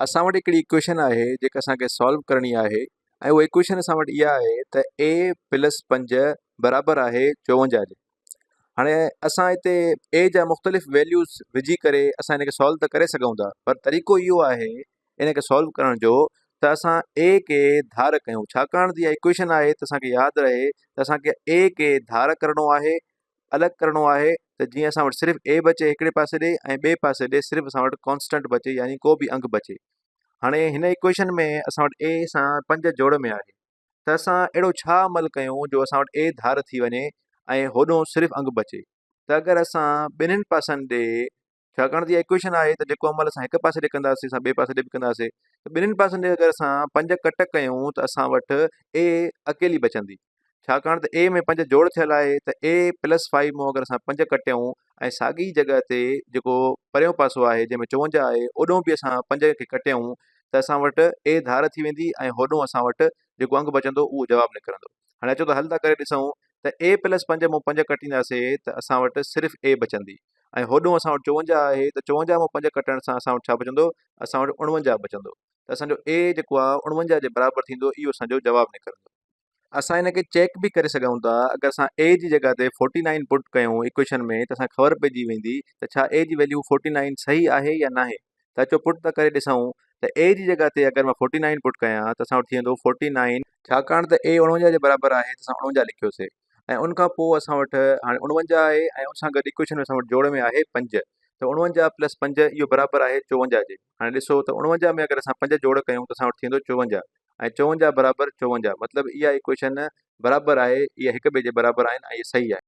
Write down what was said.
असां वटि हिकिड़ी इक्वेशन आहे जेका असांखे सॉल्व करणी आहे ऐं उहा इक्वेशन असां वटि इहा आहे त a प्लस 5 बराबरि आहे 54 जे। हाणे असां हिते a जा मुख़्तलिफ़ वैल्यूज़ विझी करे असां हिनखे सॉल्व त करे सघूं था, पर तरीक़ो इहो आहे इनखे सॉल्व करण जो त असां a खे धार कयूं। छाकाणि त इहा इक्वेशन आहे त असांखे यादि रहे त असांखे a खे धार करणो आहे, अलॻि करणो आहे, त जीअं असां वटि सिर्फ़ु a बचे हिकिड़े पासे ॾे ऐं ॿिए पासे ॾे सिर्फ़ु असां वटि कॉन्स्टेंट बचे, यानी को बि अंग बचे। हाणे हिन इक्वेशन में असां वटि a सां 5 जोड़ में आहे, त असां अहिड़ो छा अमल कयूं जो असां वटि a धार थी वञे ऐं होॾो सिर्फ़ु अंग बचे। त अगरि असां ॿिन्हिनि पासनि ॾे, छाकाणि त इहा इक्वेशन आहे त जेको अमल असां हिकु पासे ॾे कंदासीं असां ॿिए पासे ॾे बि कंदासीं, त ॿिन्हिनि पासनि ॾे अगरि असां 5 कट कयूं त असां वटि a अकेली बचंदी। छाकाणि त a में 5 जोड़ थियल आहे, त a प्लस 5 मां अगरि असां 5 कटियूं ऐं साॻी जॻह ते जेको परियों पासो आहे जंहिंमें 54 आहे ओॾो बि असां 5 खे कटियूं त असां वटि a धार थी वेंदी ऐं होॾो असां वटि जेको अंग बचंदो उहो जवाबु निकिरंदो। हाणे अचो त हल था करे ॾिसूं त a प्लस 5 मां 5 कटींदासीं त असां वटि सिर्फ़ु a बचंदी ऐं होॾो असां वटि 54 आहे, त 54 मां 5 कटण सां असां वटि छा बचंदो, असां वटि 49 बचंदो। त असांजो a जेको आहे 49 जे बराबरि थींदो, इहो असांजो जवाबु निकिरंदो। असां हिनखे चेक बि करे सघूं था, अगरि असां a जी जॻह ते 49 पुट कयूं इक्वेशन में त असांखे ख़बर पइजी वेंदी त छा a जी वैल्यू 49 सही आहे या न आहे। त अचो पुट था करे ॾिसूं त a जी जॻह ते अगरि मां 49 पुट कयां त असां वटि थी वेंदो 49, छाकाणि त a 49 जे बराबरि आहे त असां 49 लिखियोसीं ऐं उनखां पोइ असां वटि हाणे 49 आहे ऐं उन सां गॾु इक्वेशन में असां वटि जोड़ में आहे 5, त 49 प्लस 5 इहो बराबरि आहे 54 जे। हाणे ॾिसो त 49 में अगरि असां 5 जोड़ कयूं त असां वटि थींदो 54 ऐं 54 बराबरि 54, मतिलबु इहा इक्वेशन बराबरि आहे, इहा हिक ॿिए जे बराबरि आहिनि ऐं इहा सही आहे।